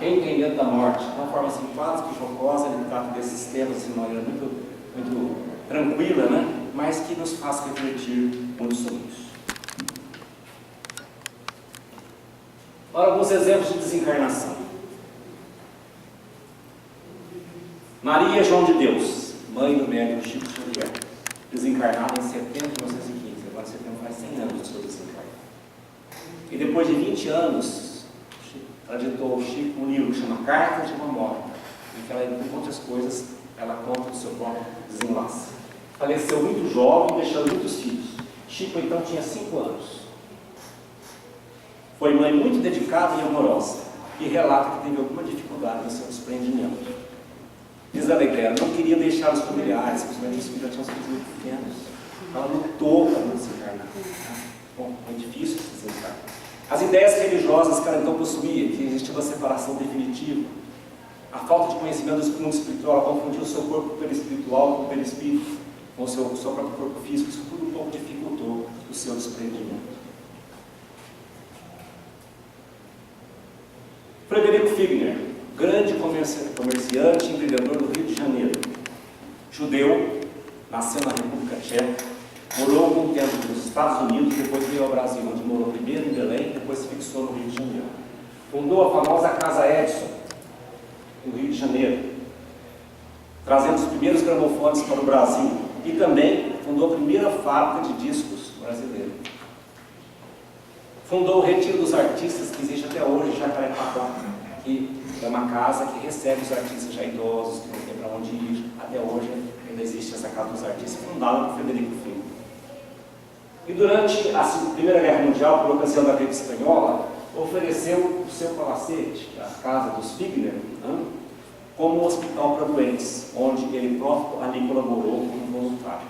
Quem tem medo da morte? De uma forma simpática e jocosa, ele trata desses temas de uma maneira muito tranquila, né? Mas que nos faz refletir muito sobre isso. Ora, alguns exemplos de desencarnação. Maria João de Deus, mãe do médico Chico Xavier, desencarnada em setembro de 1915. Agora setembro faz 100 anos do seu desencarne. E depois de 20 anos, ela ditou ao Chico um livro que chama Cartas de uma Morta, em que ela, entre outras coisas, ela conta o seu próprio desenlace. Faleceu muito jovem, deixando muitos filhos. Chico então tinha 5 anos. Foi mãe muito dedicada e amorosa e relata que teve alguma dificuldade no seu desprendimento. Diz a Alegrera, não queria deixar os familiares, principalmente os filhos tinham sido muito pequenos. Ela lutou para não desencarnar. Bom, foi difícil desencarnar. As ideias religiosas que ela então possuía, que existia uma separação definitiva, a falta de conhecimento do mundo espiritual, ela confundiu o seu corpo perispiritual com o perispírito, com o seu próprio corpo físico, isso tudo um pouco dificultou o seu desprendimento. Frederico Figner, grande comerciante e empreendedor do Rio de Janeiro, judeu, nasceu na República Tcheca, morou algum tempo nos Estados Unidos, depois veio ao Brasil, onde morou primeiro em Belém, depois se fixou no Rio de Janeiro. Fundou a famosa Casa Edison, no Rio de Janeiro, trazendo os primeiros gramofones para o Brasil, e também fundou a primeira fábrica de discos brasileira. Fundou o Retiro dos Artistas, que existe até hoje em Jacarepaguá, que é uma casa que recebe os artistas já idosos, que não tem para onde ir. Até hoje ainda existe essa Casa dos Artistas, fundada por Frederico Figner. E durante a Primeira Guerra Mundial, por ocasião da gripe espanhola, ofereceu o seu palacete, a casa dos Figner, como um hospital para doentes, onde ele próprio ali colaborou como voluntário.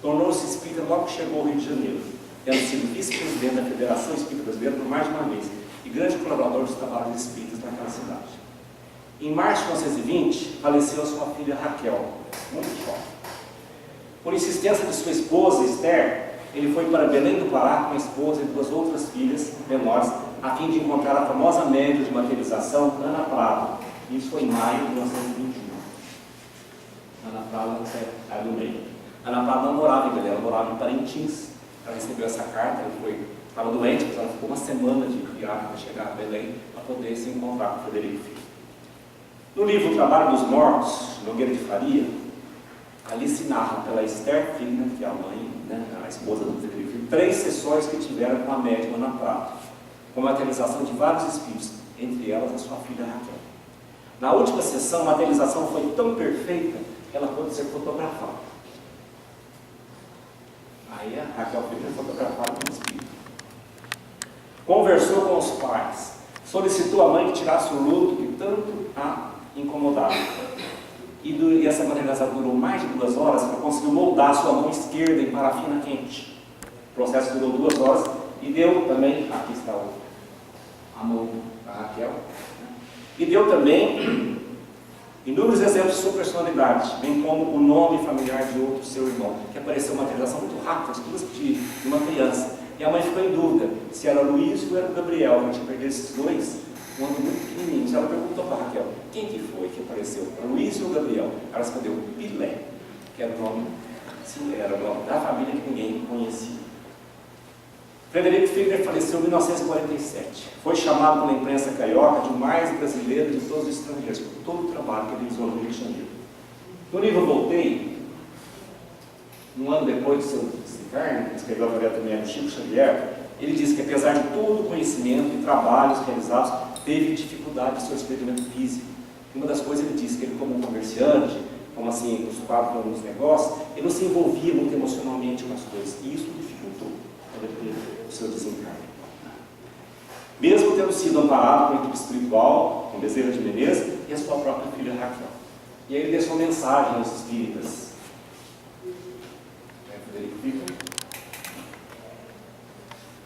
Tornou-se espírita logo que chegou ao Rio de Janeiro, tendo sido vice-presidente da Federação Espírita Brasileira por mais de uma vez, e grande colaborador dos trabalhos espíritas naquela cidade. Em março de 1920, faleceu a sua filha Raquel, muito jovem. Por insistência de sua esposa, Esther, ele foi para Belém do Pará com a esposa e duas outras filhas menores, a fim de encontrar a famosa médium de materialização, Ana Prado. Isso foi em maio de 1921. Ana Prado era do meio. Ana Prado não morava em Belém, ela morava em Parintins. Ela recebeu essa carta, estava doente, mas ela ficou uma semana de viagem para chegar a Belém para poder se encontrar com Frederico Figner. No livro O Trabalho dos Mortos, Nogueira de Faria, ali se narra pela Esther Figner, que é a mãe, a esposa do Frederico Figner, 3 sessões que tiveram com a médium Ana Prado, com a materialização de vários espíritos, entre elas a sua filha Raquel. Na última sessão, a materialização foi tão perfeita que ela pôde ser fotografada. Aí a Raquel Figner foi fotografada como espírito. Conversou com os pais, solicitou à mãe que tirasse o luto que tanto a incomodava. E essa materialização durou mais de 2 horas, ela conseguiu moldar sua mão esquerda em parafina quente. O processo durou 2 horas e deu também, aqui está a mão da Raquel, e deu também inúmeros exemplos de sua personalidade, bem como o nome familiar de outro seu irmão, que apareceu uma materialização muito rápida, de uma criança. E a mãe ficou em dúvida se era o Luiz ou era o Gabriel, a gente perdeu esses dois, quando muito pequenininhos. Ela perguntou para a Raquel, quem que foi que apareceu? O Luiz ou o Gabriel? Ela respondeu, Pilé, que era o nome, sim, era o nome da família que ninguém conhecia. Frederico Figner faleceu em 1947. Foi chamado pela imprensa carioca de o mais brasileiro de todos os estrangeiros, por todo o trabalho que ele realizou no Rio de Janeiro. No livro Voltei, um ano depois do seu desencarne, que escreveu a Maria também do Chico Xavier, ele diz que apesar de todo o conhecimento e trabalhos realizados, teve dificuldade de seu experimento físico. E uma das coisas ele disse que ele, como um comerciante, como assim, ocupado com alguns negócios, ele não se envolvia muito emocionalmente com as coisas, e isso dificultou o seu desencarne. Mesmo tendo sido amparado por uma equipe espiritual, com Bezerra de Menezes e a sua própria filha Raquel. E aí ele deixou uma mensagem aos espíritas. Frederico Figner.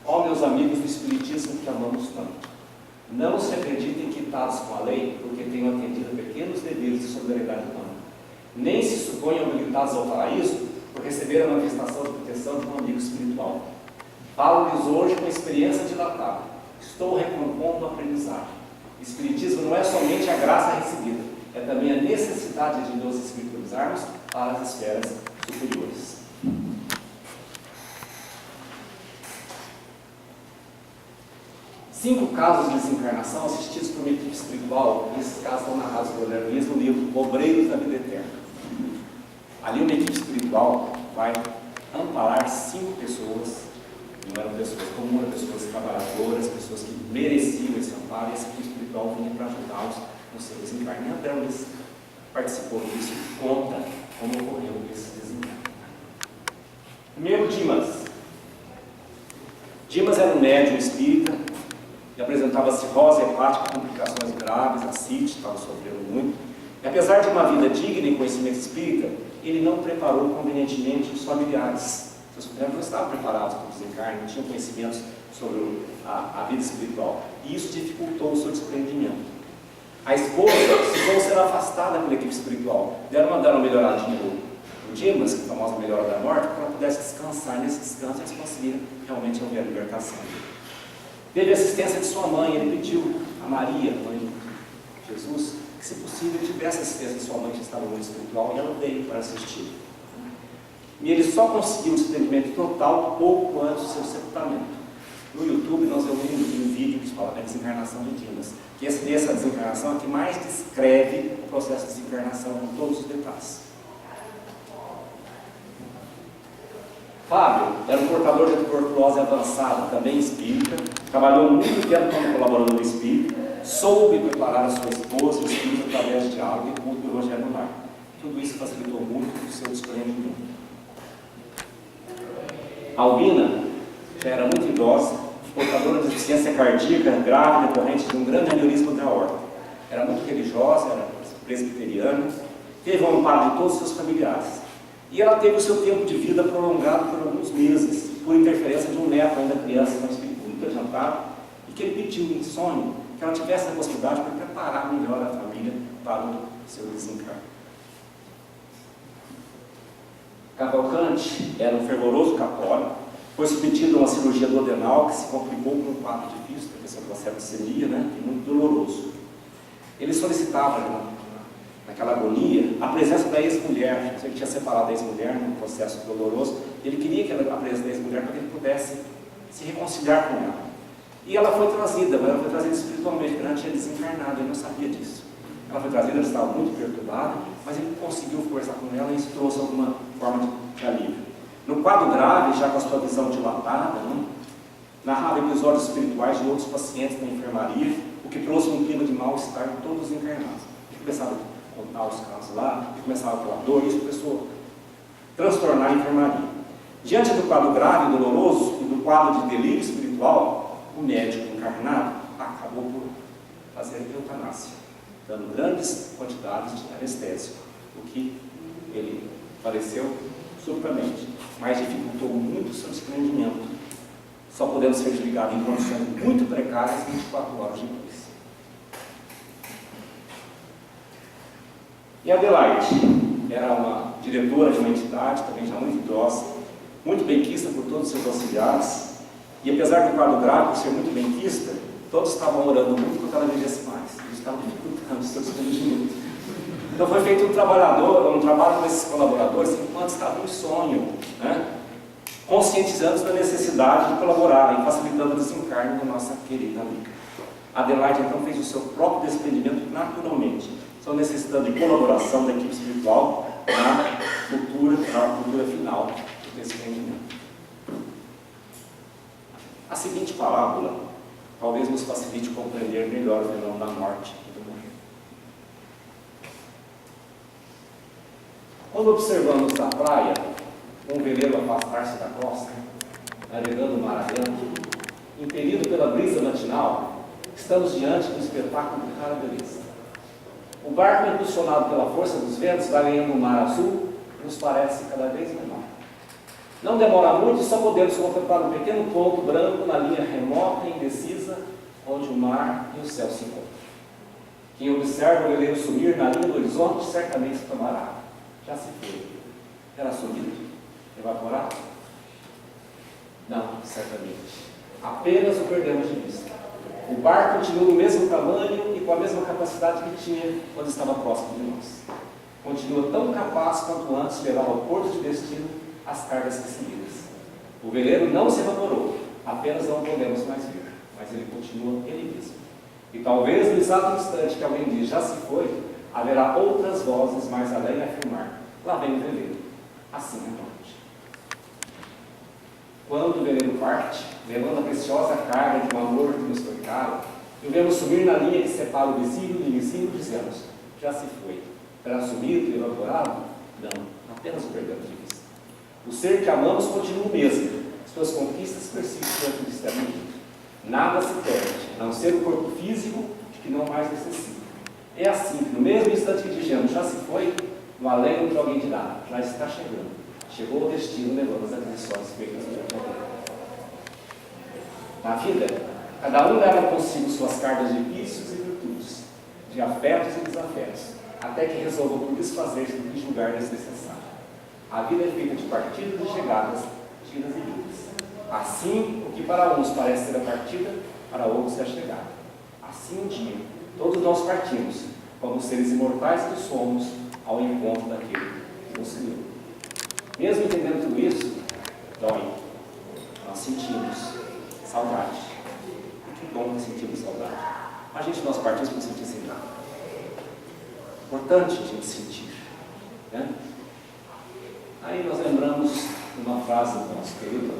Ó meus amigos do Espiritismo que amamos tanto, não se acreditem quitados com a lei porque tenham atendido a pequenos deveres de solidariedade humana. Nem se suponham habilitados ao paraíso por receber a manifestação de proteção de um amigo espiritual. Falo-lhes hoje com experiência dilatada. Estou recompondo a aprendizagem. Espiritismo não é somente a graça recebida, é também a necessidade de nos espiritualizarmos para as esferas superiores. Cinco casos de desencarnação assistidos por uma equipe espiritual, e esses casos estão narrados pelo Leandro Luiz no livro Obreiros da Vida Eterna. Ali uma equipe espiritual vai amparar 5 pessoas, não eram pessoas comuns, eram pessoas trabalhadoras, pessoas que mereciam esse amparo, e essa equipe espiritual vinha para ajudá-los no seu desencarne. E André Luiz participou disso e conta como ocorreu esse desencarne. Primeiro, Dimas. Dimas era um médium espírita, apresentava cirrose hepática, complicações graves, ascite, estava sofrendo muito. E apesar de uma vida digna em conhecimento espírita, ele não preparou convenientemente os familiares. Seus familiares não estavam preparados para o desencarne, não tinham conhecimentos sobre a vida espiritual. E isso dificultou o seu desprendimento. A esposa precisou ser afastada pela equipe espiritual. Deram uma melhoradinha no Dimas, que é a famosa melhora da morte, para que ela pudesse descansar. Nesse descanso eles conseguiram realmente ouvir a libertação. Teve assistência de sua mãe. Ele pediu a Maria, mãe de Jesus, que se possível tivesse assistência de sua mãe que estava no mundo espiritual, e ela veio para assistir. E ele só conseguiu o desprendimento total pouco antes do seu sepultamento. No YouTube nós vemos um vídeo que fala da desencarnação de Dimas, que essa desencarnação é que mais descreve o processo de desencarnação com todos os detalhes. Fábio era um portador de tuberculose avançada, também espírita, trabalhou muito tempo como colaborador espírita, soube preparar a sua esposa e os filhos através de diálogo e culto do Evangelho no lar. Tudo isso facilitou muito o seu desprendimento. Albina já era muito idosa, portadora de insuficiência cardíaca grave decorrente de um grande aneurisma da aorta. Era muito religiosa, era presbiteriana, teve o amparo de todos os seus familiares. E ela teve o seu tempo de vida prolongado por alguns meses, por interferência de um neto ainda criança, com um espírito muito adiantado, e que ele pediu em sonho que ela tivesse a possibilidade para preparar melhor a família para o seu desencarne. Cavalcante era um fervoroso católico, foi submetido a uma cirurgia duodenal que se complicou com um quadro difícil, porque esse é uma septicemia, né, e muito doloroso. Ele solicitava, naquela agonia, a presença da ex-mulher. Ele tinha separado a ex-mulher num processo doloroso, ele queria que ela, a presença da ex-mulher para que ele pudesse se reconciliar com ela. E ela foi trazida espiritualmente, porque ela tinha desencarnado, ele não sabia disso. Ela foi trazida, ela estava muito perturbada, mas ele conseguiu conversar com ela e isso trouxe alguma forma de alívio. No quadro grave, já com a sua visão dilatada, narrava episódios espirituais de outros pacientes na enfermaria, o que trouxe um clima de mal-estar em todos os encarnados. Ele começava a contar os casos lá, e começava com a dor, e isso começou a transtornar a enfermaria. Diante do quadro grave e doloroso, e do quadro de delírio espiritual, o médico encarnado acabou por fazer eutanásia, dando grandes quantidades de anestésico, o que ele faleceu subitamente, mas dificultou muito o seu desprendimento, só podendo ser desligado em condições muito precárias 24 horas depois. E Adelaide era uma diretora de uma entidade, também já muito idosa, muito benquista por todos os seus auxiliares, e apesar do quadro grave, por ser muito benquista, todos estavam orando muito para que ela vivesse mais, eles estavam dificultando o seu desprendimento. Então foi feito um trabalho com esses colaboradores enquanto estavam em sonho, né? Conscientizando-os da necessidade de colaborarem, facilitando o desencarne da nossa querida amiga. Adelaide então fez o seu próprio desprendimento naturalmente, só necessitando de colaboração da equipe espiritual na cultura final do desprendimento. A seguinte parábola talvez nos facilite compreender melhor o fenômeno da morte e do morrer. Quando observamos na praia um veleiro afastar-se da costa, navegando o mar adiante, impelido pela brisa matinal, estamos diante de um espetáculo de rara beleza. O barco, impulsionado pela força dos ventos, vai ganhando um mar azul e nos parece cada vez menor. Não demora muito e só podemos contemplar um pequeno ponto branco na linha remota e indecisa, onde o mar e o céu se encontram. Quem observa o veleiro sumir na linha do horizonte certamente se tomará. Já se foi. Terá sumido? Evaporado? Não, certamente. Apenas o perdemos de vista. O barco continua do mesmo tamanho e com a mesma capacidade que tinha quando estava próximo de nós. Continua tão capaz quanto antes de levar ao porto de destino as cargas recebidas. O veleiro não se evaporou, apenas não podemos mais ver, mas ele continua ele mesmo. E talvez no exato instante que alguém diz já se foi, haverá outras vozes mais além a afirmar: lá vem o veleiro, assim é a morte. Quando o veleiro parte, levando a preciosa carga de um amor que nos foi caro, e o vemos sumir na linha que separa o visível do invisível, dizemos: já se foi. Terá sumido e evaporado? Não, apenas o perdemos de vista. O ser que amamos continua o mesmo, suas conquistas persistem durante o mistério. nada se perde, a não ser o corpo físico que não mais necessita. É assim, no mesmo instante que dizemos, já se foi, no além não tem alguém dirá, já está chegando. Chegou ao destino, levando as aquisições feitas pelo poder. Na vida, cada um leva consigo suas cargas de vícios e virtudes, de afetos e desafetos, até que resolva por desfazer-se do que julgar desnecessário. A vida é feita de partidas e chegadas, tidas e vindas. Assim, o que para uns parece ser a partida, para outros é a chegada. Assim, um dia, todos nós partimos, como seres imortais que somos, ao encontro daquele que nos criou. Mesmo entendendo tudo isso, dói. Nós sentimos saudade. Que bom que sentimos saudade. Imagine se nós partimos para não sentir sem nada. Importante a gente sentir. Né? Aí nós lembramos de uma frase do nosso querido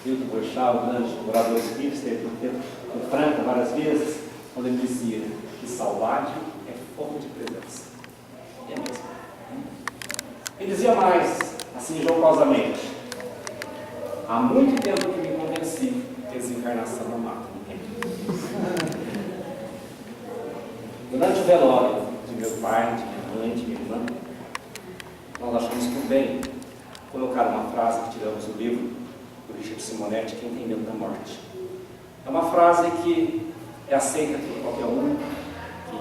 Hilton Boechat, o grande orador espírita, esteve com Franca várias vezes, quando ele dizia que saudade é fogo de presença. E é mesmo. Ele dizia mais, assim jocosamente: há muito tempo que me convenci que a desencarnação não mata ninguém. Durante o velório de meu pai, de minha mãe, de minha irmã, nós achamos por bem colocar uma frase que tiramos do livro do Richard Simonetti, Quem Tem Medo da Morte. É uma frase que é aceita por qualquer um, que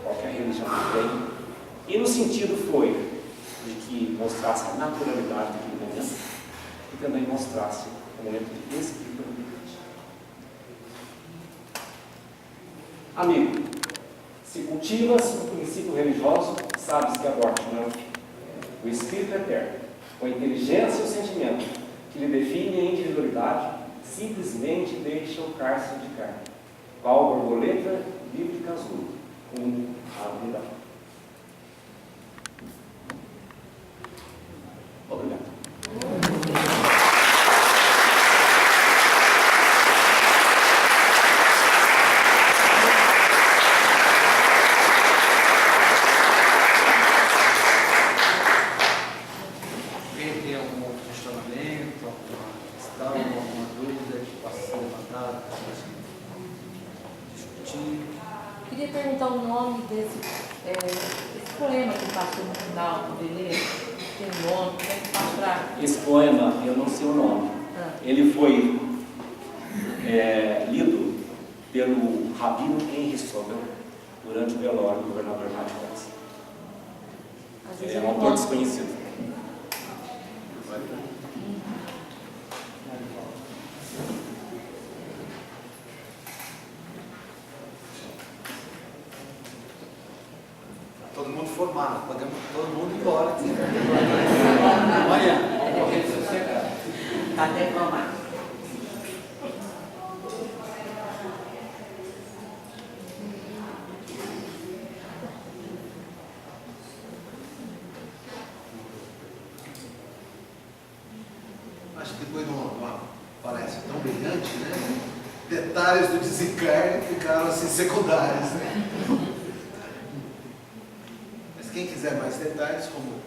qualquer religião tem, e no sentido foi de que mostrasse a naturalidade daquele momento e também mostrasse o momento de espiritualidade. Amigo, se cultivas o princípio religioso, sabes que a morte não é o fim. O espírito eterno, com a inteligência e o sentimento que lhe define a individualidade, simplesmente deixa o cárcere de carne, qual borboleta livre de casulo, com a unidade. Obrigado. Alguém tem algum outro questionamento, alguma questão, alguma dúvida que possa ser levantada para a gente discutir? Queria perguntar o nome desse poema que passou no final do Beleza. Tem um nome, como é que faz para... Esse poema, eu não sei o nome. Ele foi lido pelo Rabino Henry Sobel durante o velório do governador Mário Costa. É um autor desconhecido. Todo mundo formado, podemos todo mundo ir embora. Amanhã, correndo sossegado. Está diplomado. Acho que depois de uma palestra tão brilhante, né? Detalhes do desencarne ficaram assim secundários, né? Mas quem quiser mais detalhes, como o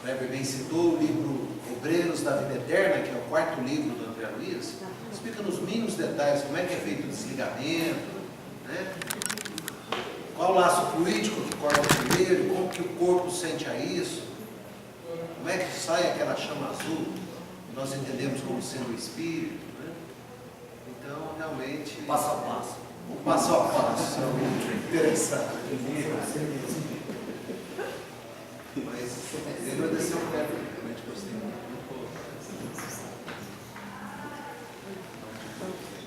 Kleber bem citou, o livro Obreiros da Vida Eterna, que é o quarto livro do André Luiz, explica nos mínimos detalhes como é que é feito o desligamento, né? Qual o laço fluídico que corta primeiro, como que o corpo sente a isso, como é que sai aquela chama azul, que nós entendemos como sendo o espírito, né? Então, realmente... Passo a passo. O passo a passo é muito interessante. Mas eu agradecer o Kleber, realmente gostei muito.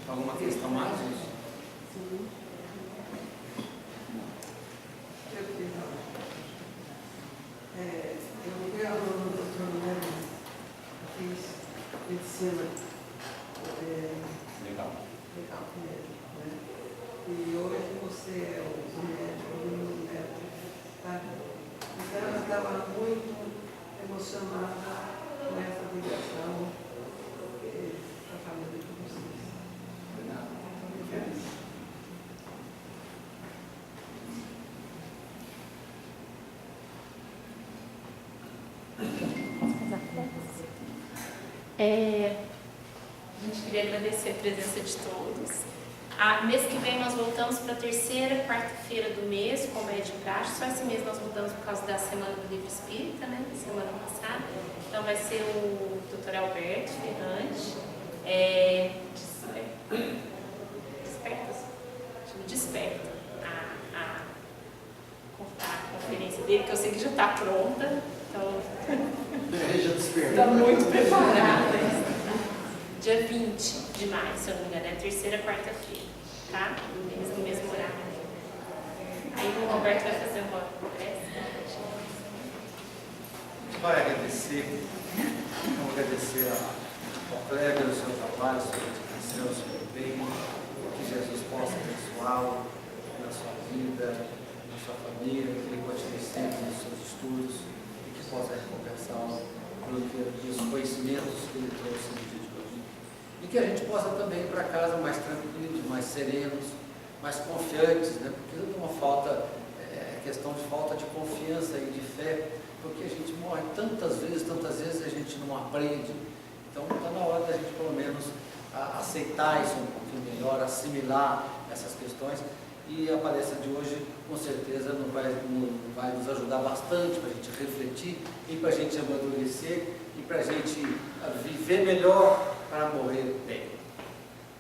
Alguma questão mais? Eu fui aluno do Dr. Nunes, fiz medicina Legal. legal mesmo, né? E hoje você é o médico, o médico, tá? Então eu estava muito emocionada com essa ligação com a família de vocês. Obrigado. Muito feliz. A gente queria queria agradecer a presença de todos. Mês que vem nós voltamos para a terceira quarta-feira do mês, como é de praxe. Só esse mês nós mudamos por causa da Semana do Livro Espírita, né? Semana passada. Então vai ser o Dr. Alberto Ferrante. Desperta a conferência dele, que eu sei que já está pronta. Então, está muito preparada. Dia 20 de maio, se eu não me engano, é a terceira quarta-feira, tá? No mesmo horário. Aí o Roberto vai fazer uma prece. A gente vai agradecer, vamos agradecer ao colega do seu trabalho, seu empenho, que Jesus possa abençoá-lo na sua vida, na sua família, que ele continue sempre nos seus estudos e que possa recompensá-lo pelos conhecimentos que ele trouxe no dia de hoje. E que a gente possa também ir para casa mais tranquilos, mais serenos, mais confiantes, né? Porque não é uma falta, questão de falta de confiança e de fé, porque a gente morre tantas vezes a gente não aprende. Então está na hora da gente pelo menos aceitar isso um pouquinho melhor, assimilar essas questões, e a palestra de hoje com certeza vai nos ajudar bastante para a gente refletir e para a gente amadurecer e para a gente viver melhor para morrer bem.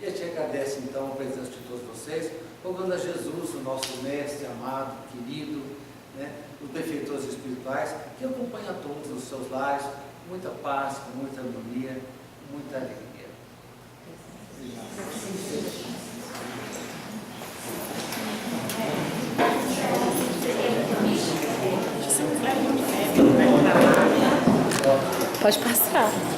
E a gente agradece então a presença de todos vocês, rogando a Jesus, o nosso mestre amado, querido, né, os benfeitores espirituais, que acompanha a todos nos seus lares, com muita paz, com muita harmonia, com muita alegria. Pode passar.